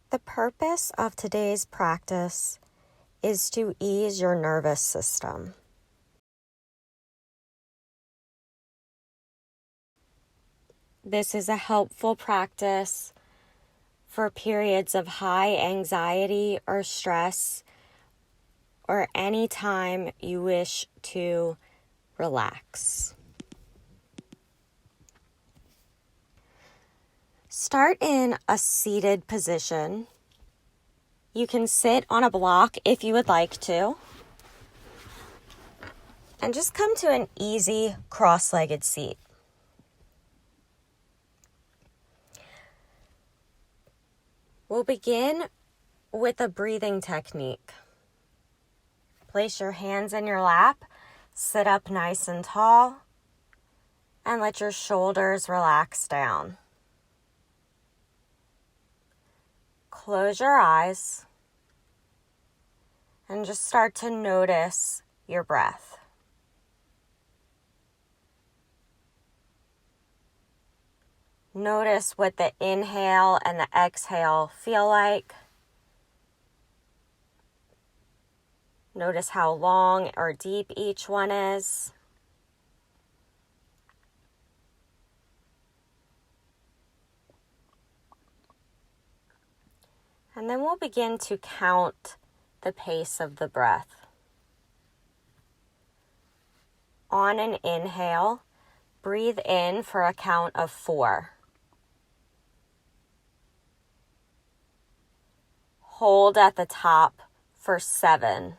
The purpose of today's practice is to ease your nervous system. This is a helpful practice for periods of high anxiety or stress, or any time you wish to relax. Start in a seated position. You can sit on a block if you would like to. And just come to an easy cross-legged seat. We'll begin with a breathing technique. Place your hands in your lap, sit up nice and tall, and let your shoulders relax down. Close your eyes and just start to notice your breath. Notice what the inhale and the exhale feel like. Notice how long or deep each one is. And then we'll begin to count the pace of the breath. On an inhale, breathe in for a count of 4. Hold at the top for 7.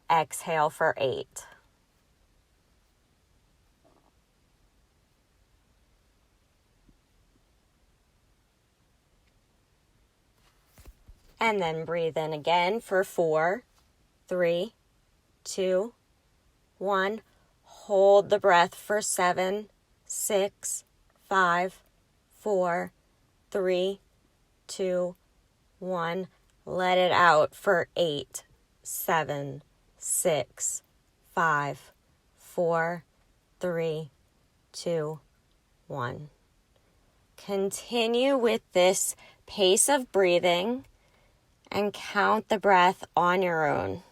Exhale for 8. And then breathe in again for 4, 3, 2, 1. Hold the breath for 7, 6, 5, 4, 3, 2, 1. Let it out for 8, 7, 6, 5, 4, 3, 2, 1. Continue with this pace of breathing and count the breath on your own.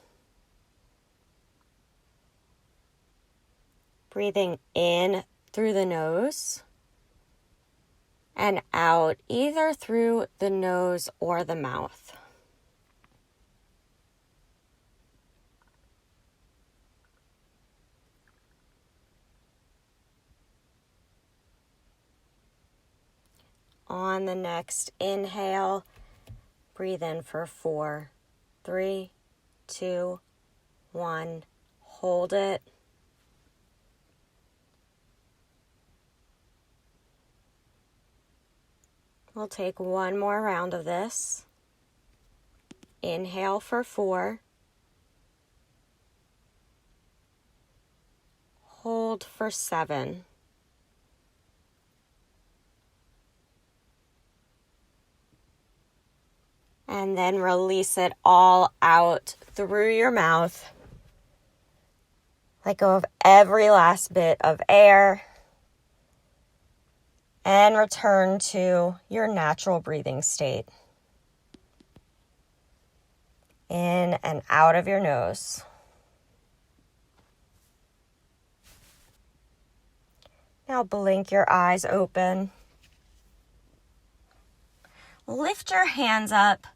Breathing in through the nose and out either through the nose or the mouth. On the next inhale, breathe in for 4, 3, 2, 1. Hold it. We'll take one more round of this. Inhale for 4. Hold for 7. And then release it all out through your mouth. Let go of every last bit of air. And return to your natural breathing state. In and out of your nose. Now blink your eyes open. Lift your hands up.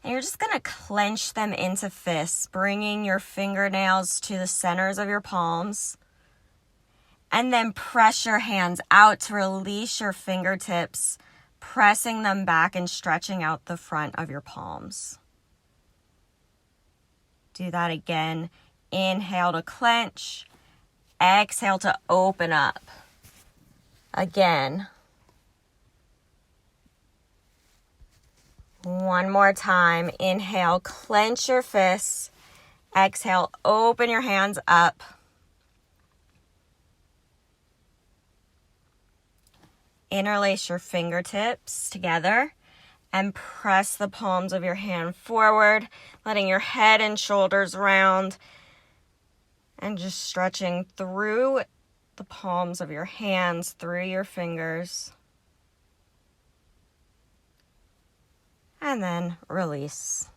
And you're just going to clench them into fists, bringing your fingernails to the centers of your palms. And then press your hands out to release your fingertips, pressing them back and stretching out the front of your palms. Do that again. Inhale to clench. Exhale to open up. Again. One more time. Inhale, clench your fists. Exhale, open your hands up. Interlace your fingertips together and press the palms of your hand forward, letting your head and shoulders round and just stretching through the palms of your hands through your fingers. And then release.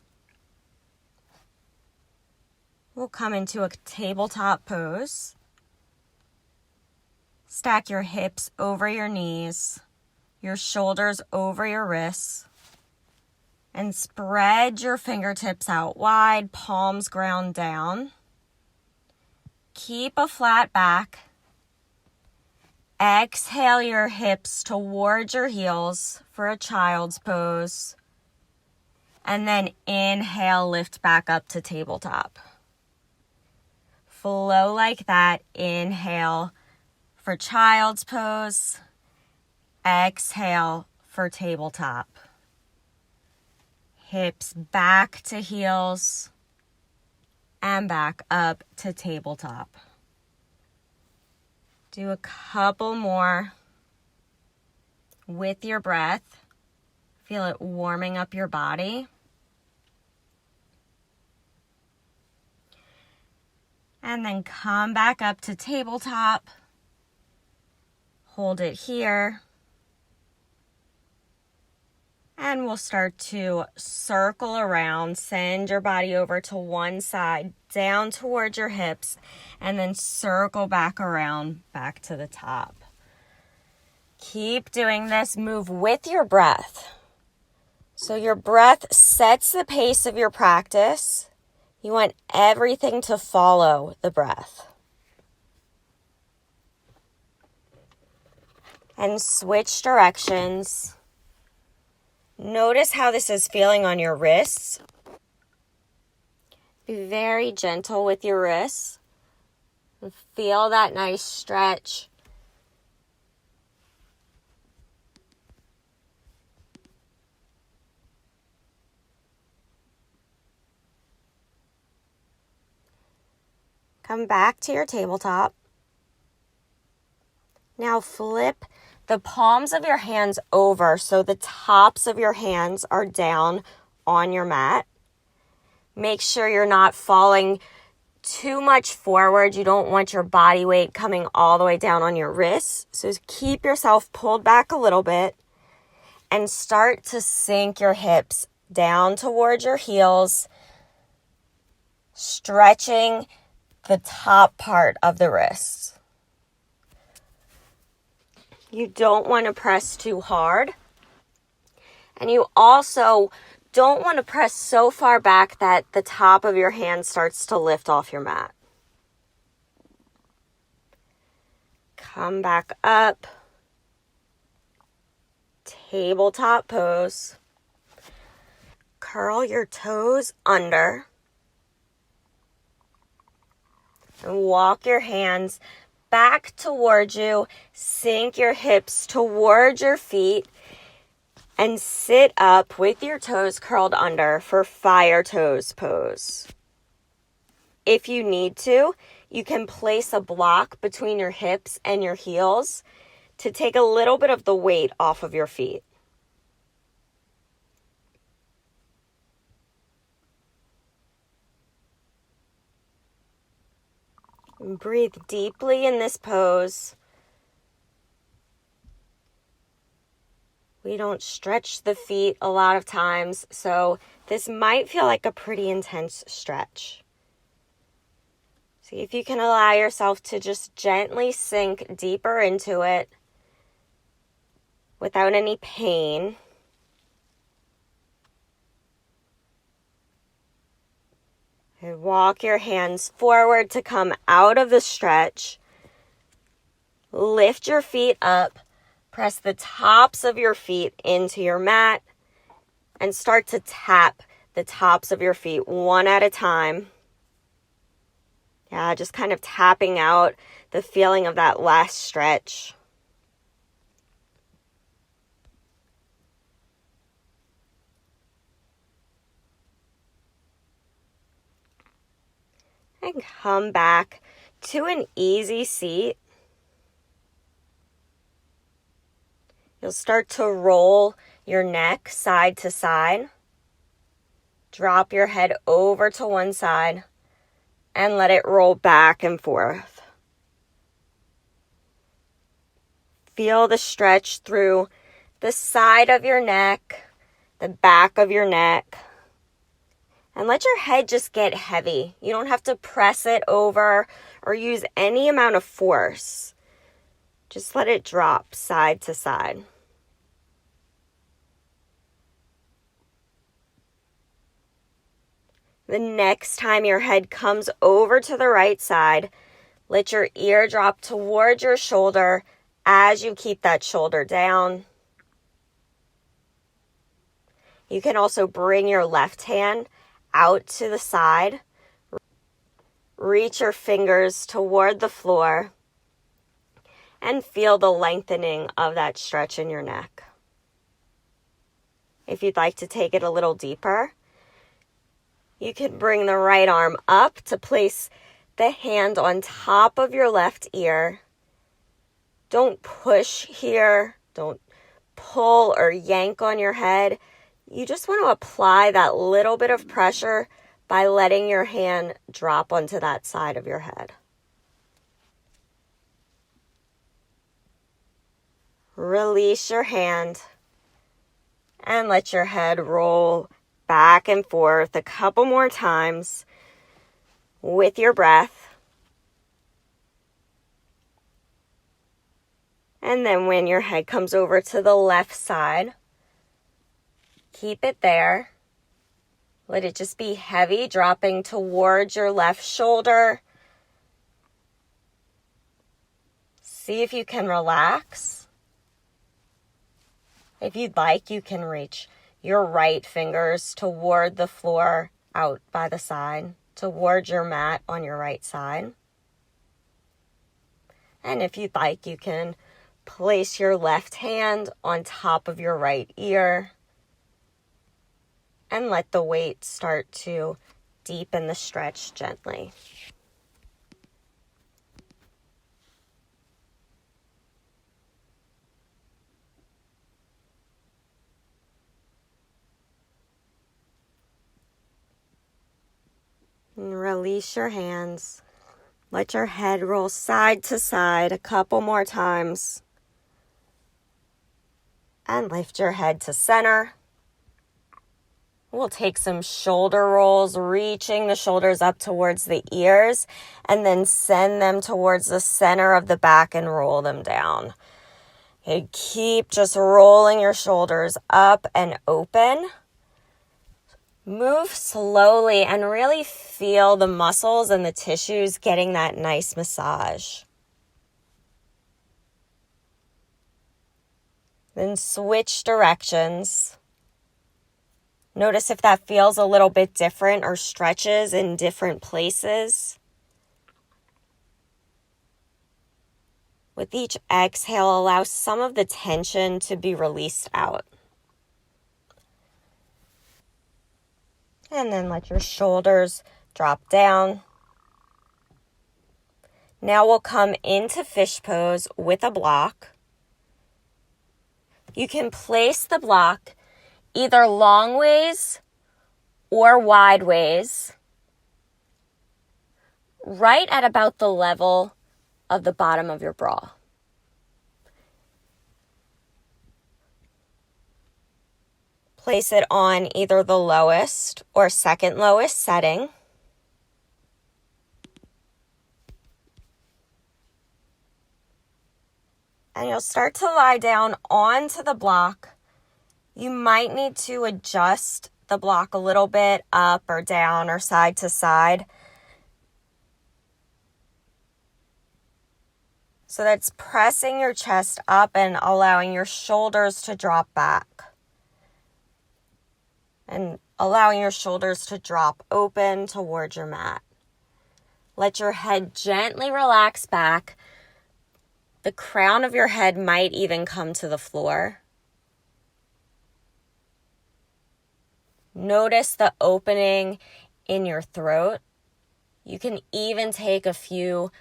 We'll come into a tabletop pose. Stack your hips over your knees, your shoulders over your wrists, and spread your fingertips out wide, palms ground down. Keep a flat back. Exhale your hips towards your heels for a child's pose. And then inhale, lift back up to tabletop. Flow like that. Inhale for child's pose. Exhale for tabletop. Hips back to heels and back up to tabletop. Do a couple more with your breath. Feel it warming up your body. And then come back up to tabletop. Hold it here. And we'll start to circle around. Send your body over to one side, down towards your hips, and then circle back around, back to the top. Keep doing this. Move with your breath. So your breath sets the pace of your practice. You want everything to follow the breath. And switch directions. Notice how this is feeling on your wrists. Be very gentle with your wrists. And feel that nice stretch. Come back to your tabletop. Now flip the palms of your hands over so the tops of your hands are down on your mat. Make sure you're not falling too much forward. You don't want your body weight coming all the way down on your wrists. So keep yourself pulled back a little bit and start to sink your hips down towards your heels, stretching the top part of the wrists. You don't want to press too hard. And you also don't want to press so far back that the top of your hand starts to lift off your mat. Come back up. Tabletop pose. Curl your toes under. And walk your hands back towards you. Sink your hips towards your feet. And sit up with your toes curled under for fire toes pose. If you need to, you can place a block between your hips and your heels to take a little bit of the weight off of your feet. Breathe deeply in this pose. We don't stretch the feet a lot of times, so this might feel like a pretty intense stretch. See if you can allow yourself to just gently sink deeper into it without any pain. And walk your hands forward to come out of the stretch. Lift your feet up. Press the tops of your feet into your mat. And start to tap the tops of your feet one at a time. Yeah, just kind of tapping out the feeling of that last stretch. And come back to an easy seat. You'll start to roll your neck side to side. Drop your head over to one side and let it roll back and forth. feel the stretch through the side of your neck, the back of your neck. And let your head just get heavy. You don't have to press it over or use any amount of force. Just let it drop side to side. The next time your head comes over to the right side, let your ear drop towards your shoulder as you keep that shoulder down. You can also bring your left hand out to the side. Reach your fingers toward the floor and feel the lengthening of that stretch in your neck. If you'd like to take it a little deeper, you can bring the right arm up to place the hand on top of your left ear. Don't push here. Don't pull or yank on your head. You just want to apply that little bit of pressure by letting your hand drop onto that side of your head. Release your hand and let your head roll back and forth a couple more times with your breath. And then when your head comes over to the left side, keep it there. Let it just be heavy, dropping towards your left shoulder. See if you can relax. If you'd like, you can reach your right fingers toward the floor out by the side, toward your mat on your right side. And if you'd like, you can place your left hand on top of your right ear and let the weight start to deepen the stretch gently. And release your hands. Let your head roll side to side a couple more times. And lift your head to center. We'll take some shoulder rolls, reaching the shoulders up towards the ears, and then send them towards the center of the back and roll them down. Okay, keep just rolling your shoulders up and open. Move slowly and really feel the muscles and the tissues getting that nice massage. Then switch directions. Notice if that feels a little bit different or stretches in different places. With each exhale, allow some of the tension to be released out. And then let your shoulders drop down. Now we'll come into fish pose with a block. You can place the block either long ways or wide ways, right at about the level of the bottom of your bra. Place it on either the lowest or second lowest setting. And you'll start to lie down onto the block. You might need to adjust the block a little bit up or down or side to side. So that's pressing your chest up and allowing your shoulders to drop back. And allowing your shoulders to drop open towards your mat. Let your head gently relax back. The crown of your head might even come to the floor. Notice the opening in your throat. You can even take a few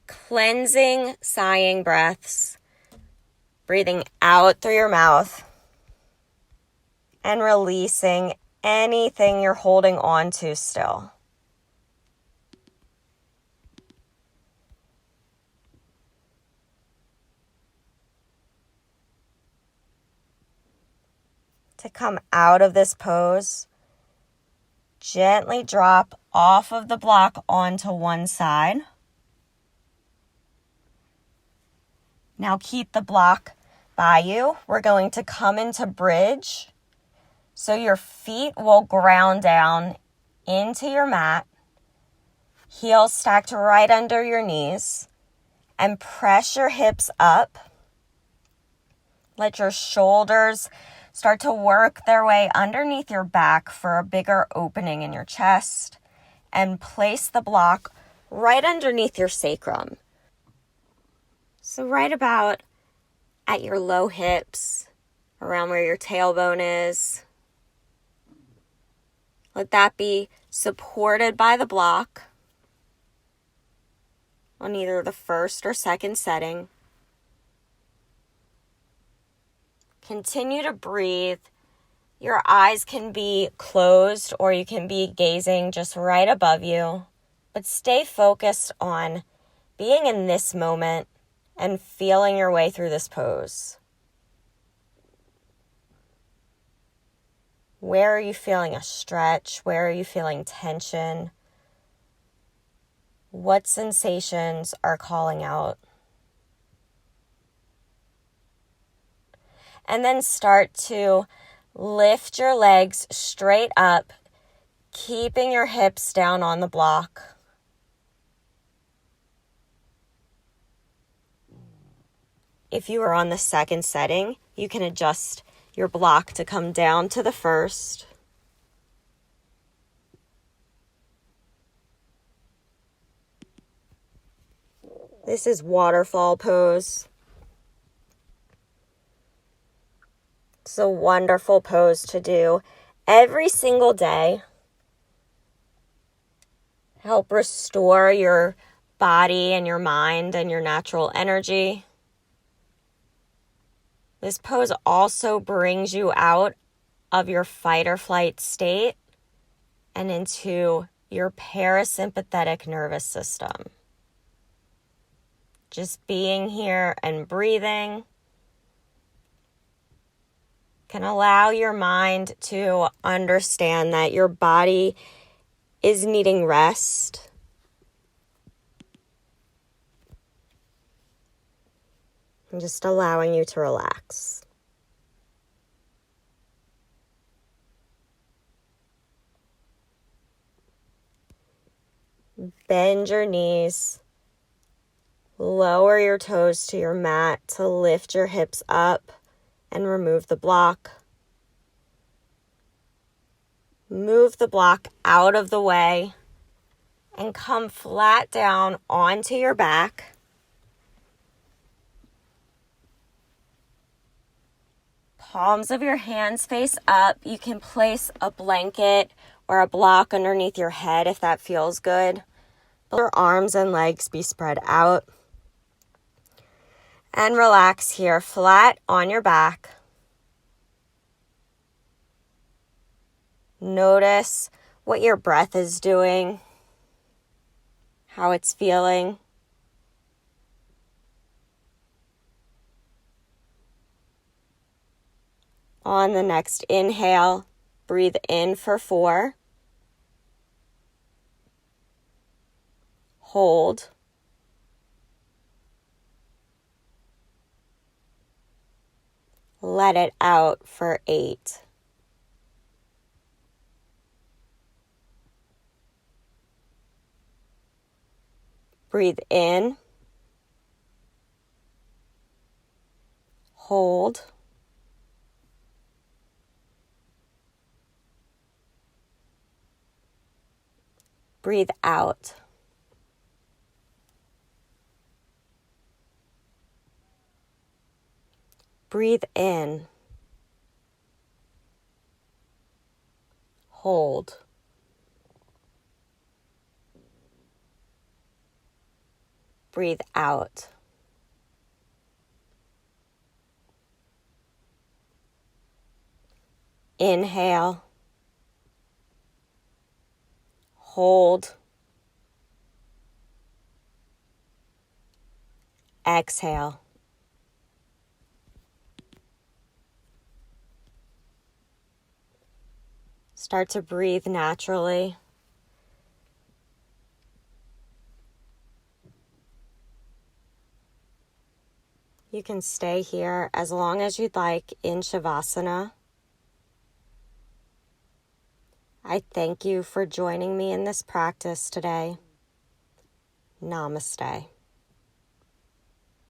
cleansing, sighing breaths, breathing out through your mouth and releasing anything you're holding on to still. to come out of this pose. Gently drop off of the block onto one side. Now keep the block by you. We're going to come into bridge. So your feet will ground down into your mat. Heels stacked right under your knees. And press your hips up. Let your shoulders start to work their way underneath your back for a bigger opening in your chest. And place the block right underneath your sacrum. So right about at your low hips, around where your tailbone is. Let that be supported by the block on either the first or second setting. Continue to breathe. Your eyes can be closed or you can be gazing just right above you, but stay focused on being in this moment and feeling your way through this pose. Where are you feeling a stretch? Where are you feeling tension? What sensations are calling out? And then start to lift your legs straight up, keeping your hips down on the block. If you are on the second setting, you can adjust your block to come down to the first. This is waterfall pose. It's a wonderful pose to do every single day. Help restore your body and your mind and your natural energy. This pose also brings you out of your fight or flight state and into your parasympathetic nervous system. Just being here and breathing can allow your mind to understand that your body is needing rest. And just allowing you to relax. Bend your knees. Lower your toes to your mat to lift your hips up and remove the block. Move the block out of the way and come flat down onto your back. Palms of your hands face up. You can place a blanket or a block underneath your head if that feels good. Let your arms and legs be spread out. And relax here, flat on your back. Notice what your breath is doing, how it's feeling. On the next inhale, breathe in for 4. Hold. Let it out for 8. Breathe in. Hold. Breathe out. Breathe in. Hold. Breathe out. Inhale. Hold. Exhale. Start to breathe naturally. You can stay here as long as you'd like in Shavasana. I thank you for joining me in this practice today. Namaste.